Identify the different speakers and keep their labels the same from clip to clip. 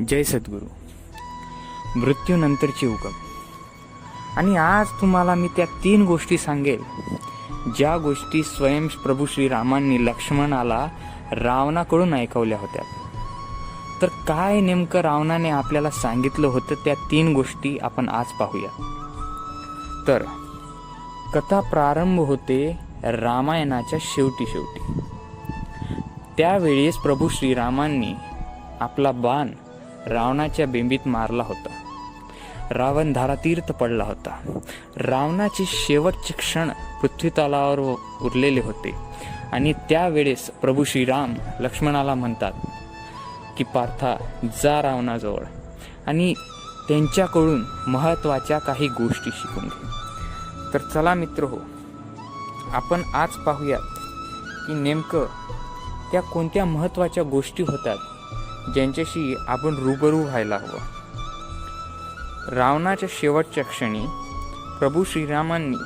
Speaker 1: जय सद्गुरू. मृत्यूनंतरची उगम. आणि आज तुम्हाला मी त्या 3 गोष्टी सांगेल ज्या गोष्टी स्वयं प्रभू श्रीरामांनी लक्ष्मणाला रावणाकडून ऐकवल्या होत्या. तर काय नेमकं रावणाने आपल्याला सांगितलं होतं त्या 3 गोष्टी आपण आज पाहूया. तर कथा प्रारंभ होते रामायणाच्या शेवटी. त्यावेळेस प्रभू श्रीरामांनी आपला बाण रावणाच्या बेंबीत मारला होता. रावण धारातीर्थ पडला होता. रावणाचे शेवटचे क्षण पृथ्वीतलावर उरलेले होते. आणि त्यावेळेस प्रभू श्रीराम लक्ष्मणाला म्हणतात की पार्था, जा रावणाजवळ आणि त्यांच्याकडून महत्त्वाच्या काही गोष्टी शिकून घे. तर चला मित्र हो, आपण आज पाहूयात की नेमकं त्या कोणत्या महत्त्वाच्या गोष्टी होतात ज्यांच्याशी आपण रूबरू व्हायला हवं. रावणाच्या शेवटच्या क्षणी प्रभू श्रीरामांनी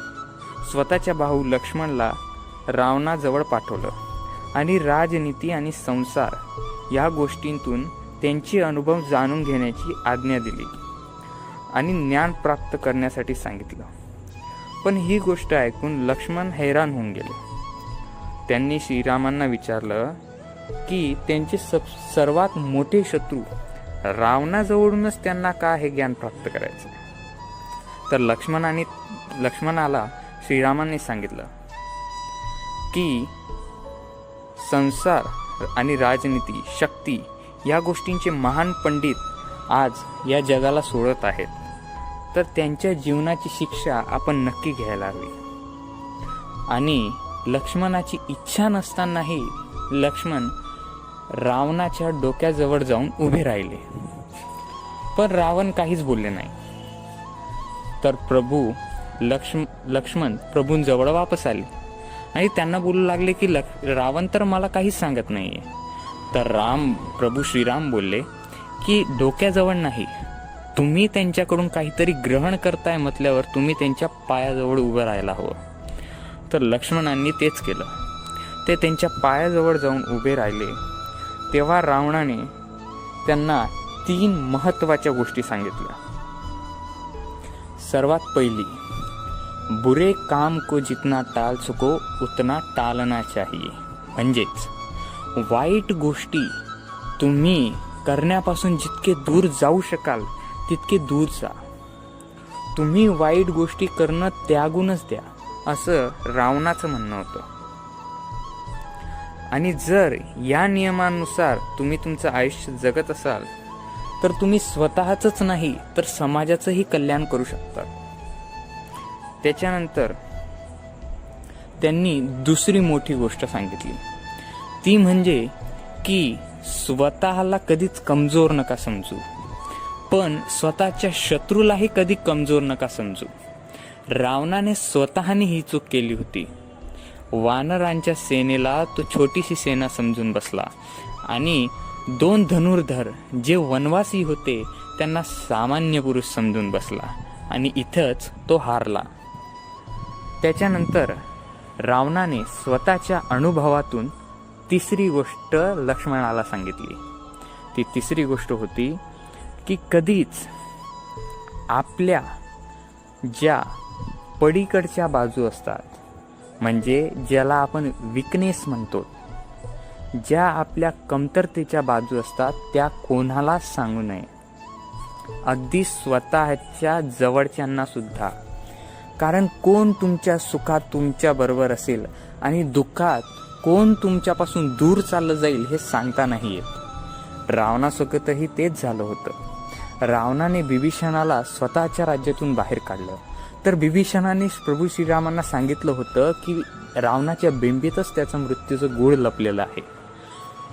Speaker 1: स्वतःच्या भाऊ लक्ष्मणला रावणाजवळ पाठवलं आणि राजनीती आणि संसार या गोष्टींतून त्यांचे अनुभव जाणून घेण्याची आज्ञा दिली आणि ज्ञान प्राप्त करण्यासाठी सांगितलं. पण ही गोष्ट ऐकून लक्ष्मण हैराण होऊन गेले. त्यांनी श्रीरामांना विचारलं की त्यांचे सर्वात मोठे शत्रू रावणाजवळूनच त्यांना का हे ज्ञान प्राप्त करायचं. तर लक्ष्मणाला श्रीरामांनी सांगितलं की संसार आणि राजनीती, शक्ती या गोष्टींचे महान पंडित आज या जगाला सोडत आहेत. तर त्यांच्या जीवनाची शिक्षा आपण नक्की घ्यायला हवी. आणि लक्ष्मणाची इच्छा नसतानाही लक्ष्मण रावणाच्या डोक्याजवळ जाऊन उभे राहिले. पण रावण काहीच बोलले नाही. तर लक्ष्मण प्रभूंजवळ वापस आले आणि त्यांना बोलू लागले की रावण तर मला काहीच सांगत नाहीये. तर प्रभू श्रीराम बोलले की डोक्याजवळ नाही, तुम्ही त्यांच्याकडून काहीतरी ग्रहण करताय म्हटल्यावर तुम्ही त्यांच्या पायाजवळ उभं राहायला हवं. तर लक्ष्मणांनी तेच केलं. ते त्यांच्या पायाजवळ जाऊन उभे राहिले. तेव्हा रावणाने त्यांना 3 महत्त्वाच्या गोष्टी सांगितल्या. सर्वात पहिली, बुरे काम को जितना टाल सको उतना टालना चाहिए. म्हणजेच वाईट गोष्टी तुम्ही करण्यापासून जितके दूर जाऊ शकाल तितके दूर जा. तुम्ही वाईट गोष्टी करणं त्यागूनच द्या, असं रावणाचं म्हणणं होतं. आणि जर या नियमानुसार तुम्ही तुमचं आयुष्य जगत असाल तर तुम्ही स्वतःच नाही तर समाजाचंही कल्याण करू शकता. त्याच्यानंतर त्यांनी दुसरी मोठी गोष्ट सांगितली, ती म्हणजे की स्वतःला कधीच कमजोर नका समजू, पण स्वतःच्या शत्रूलाही कधी कमजोर नका समजू. रावणाने स्वतःने ही चूक केली होती. वानरांच्या सेनेला तो छोटीशी सेना समजून बसला आणि 2 धनुर्धर जे वनवासी होते त्यांना सामान्य पुरुष समजून बसला आणि इथंच तो हारला. त्याच्यानंतर रावणाने स्वतःच्या अनुभवातून तिसरी गोष्ट लक्ष्मणाला सांगितली. ती तिसरी गोष्ट होती की कधीच आपल्या ज्या पलीकडच्या बाजू असतात, म्हणजे ज्याला आपण विकनेस म्हणतो, ज्या आपल्या कमतरतेच्या बाजू असतात त्या कोणाला सांगू नये, अगदी स्वतःच्या जवळच्यांना सुद्धा. कारण कोण तुमच्या सुखात तुमच्या बरोबर असेल आणि दुःखात कोण तुमच्यापासून दूर चाललं जाईल हे सांगता नाही येत. रावणासोबतही तेच झालं होतं. रावणाने विभीषणाला स्वतःच्या राज्यातून बाहेर काढलं. तर विभीषणाने प्रभू श्रीरामांना सांगितलं होतं की रावणाच्या बिंबीतच त्याचं मृत्यूचं गूढ लपलेलं आहे.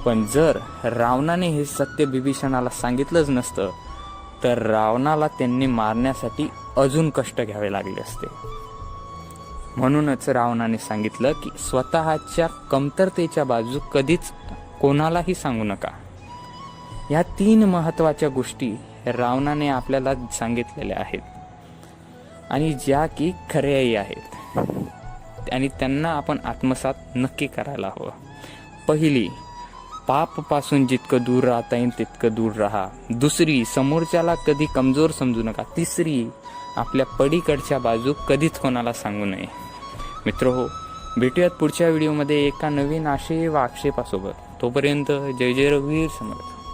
Speaker 1: पण जर रावणाने हे सत्य विभीषणाला सांगितलंच नसतं तर रावणाला त्यांनी मारण्यासाठी अजून कष्ट घ्यावे लागले असते. म्हणूनच रावणाने सांगितलं की स्वतःच्या कमतरतेच्या बाजू कधीच कोणालाही सांगू नका. ह्या 3 महत्त्वाच्या गोष्टी रावणाने आपल्याला सांगितलेल्या आहेत आणि ज्या की खऱ्याही आहेत आणि त्यांना आपण आत्मसात नक्की करायला हवं. पहिली, पापापासून जितकं दूर राहता येईल तितकं दूर राहा. दुसरी, समोरच्याला कधी कमजोर समजू नका. तिसरी, आपल्या पलीकडच्या बाजू कधीच कोणाला सांगू नये. मित्रहो, भेटूयात पुढच्या व्हिडिओमध्ये एका नवीन आशय व आक्षेपासोबत. तोपर्यंत जय जय रघुवीर समर्थ.